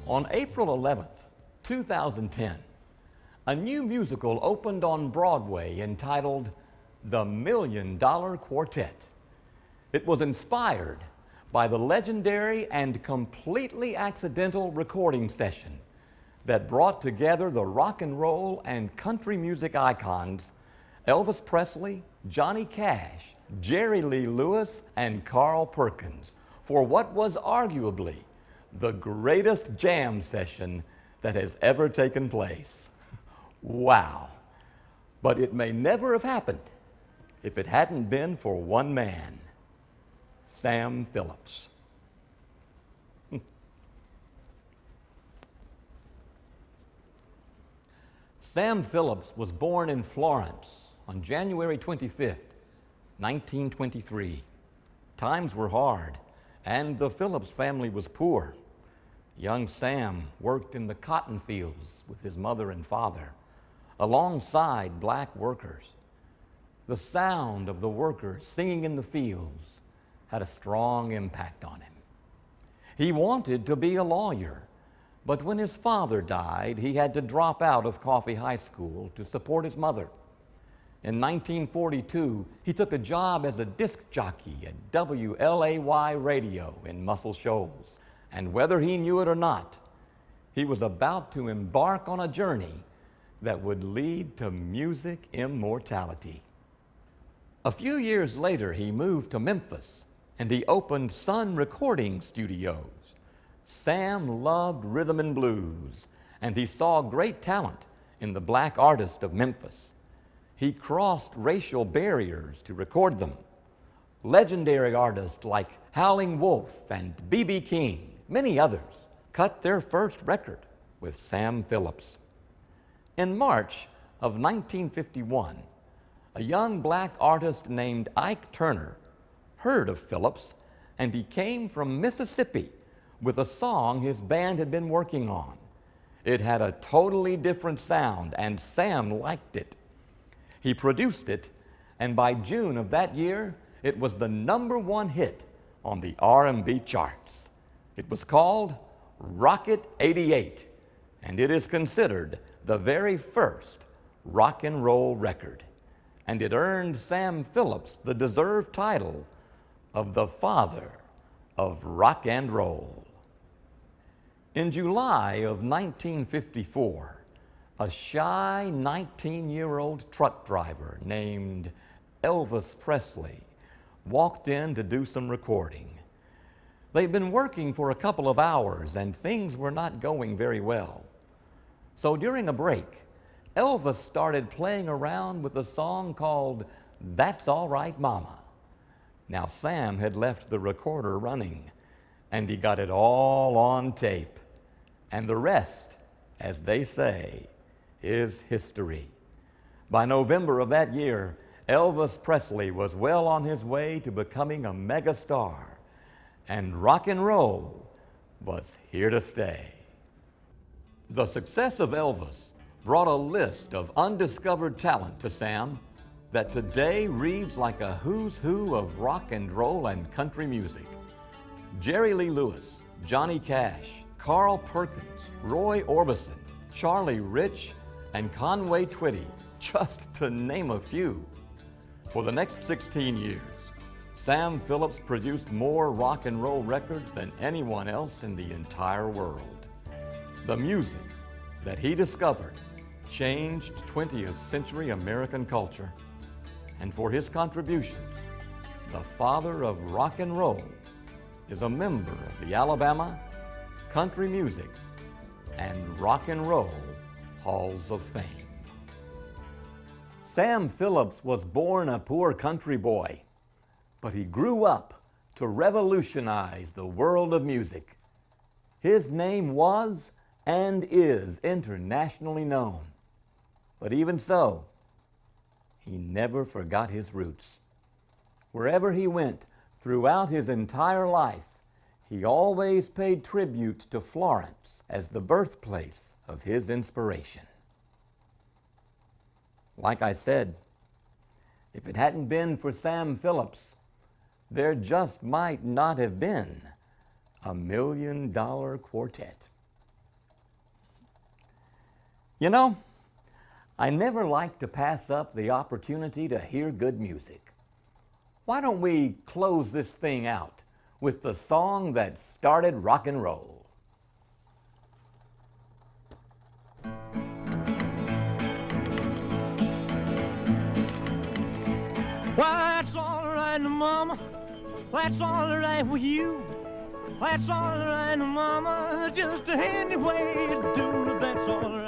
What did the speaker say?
On April 11th, 2010, a new musical opened on Broadway entitled The $1 Million Quartet. It was inspired by the legendary and completely accidental recording session that brought together the rock and roll and country music icons Elvis Presley, Johnny Cash, Jerry Lee Lewis, and Carl Perkins for what was arguably the greatest jam session that has ever taken place. Wow. But it may never have happened if it hadn't been for one man, Sam Phillips. Sam Phillips was born in Florence on January 25th, 1923. Times were hard, and the Phillips family was poor. Young Sam worked in the cotton fields with his mother and father, alongside black workers. The sound of the workers singing in the fields had a strong impact on him. He wanted to be a lawyer, but when his father died, he had to drop out of Coffee High School to support his mother. In 1942, he took a job as a disc jockey at WLAY Radio in Muscle Shoals. And whether he knew it or not, he was about to embark on a journey that would lead to music immortality. A few years later, he moved to Memphis and he opened Sun Recording Studios. Sam loved rhythm and blues, and he saw great talent in the black artists of Memphis. He crossed racial barriers to record them. Legendary artists like Howling Wolf and B.B. King, many others, cut their first record with Sam Phillips. In March of 1951, a young black artist named Ike Turner heard of Phillips, and he came from Mississippi with a song his band had been working on. It had a totally different sound, and Sam liked it. He produced it, and by June of that year, it was the #1 hit on the R&B charts. It was called Rocket 88, and it is considered the very first rock and roll record. And it earned Sam Phillips the deserved title of the father of rock and roll. In July of 1954, a shy 19-year-old truck driver named Elvis Presley walked in to do some recording. They'd been working for a couple of hours and things were not going very well. So during a break, Elvis started playing around with a song called That's All Right Mama. Now Sam had left the recorder running and he got it all on tape. And the rest, as they say, is history. By November of that year, Elvis Presley was well on his way to becoming a megastar, and rock and roll was here to stay. The success of Elvis brought a list of undiscovered talent to Sam that today reads like a who's who of rock and roll and country music. Jerry Lee Lewis, Johnny Cash, Carl Perkins, Roy Orbison, Charlie Rich, and Conway Twitty, just to name a few. For the next 16 years, Sam Phillips produced more rock and roll records than anyone else in the entire world. The music that he discovered changed 20th century American culture. And for his contributions, the father of rock and roll is a member of the Alabama, Country Music, and Rock and Roll Halls of Fame. Sam Phillips was born a poor country boy, but he grew up to revolutionize the world of music. His name was and is internationally known. But even so, he never forgot his roots. Wherever he went throughout his entire life, he always paid tribute to Florence as the birthplace of his inspiration. Like I said, if it hadn't been for Sam Phillips, there just might not have been a $1 Million Quartet. You know, I never like to pass up the opportunity to hear good music. Why don't we close this thing out with the song that started rock and roll? Well, that's all right, Mama. That's all right with you. That's all right, Mama. Just any way you do, that's all right.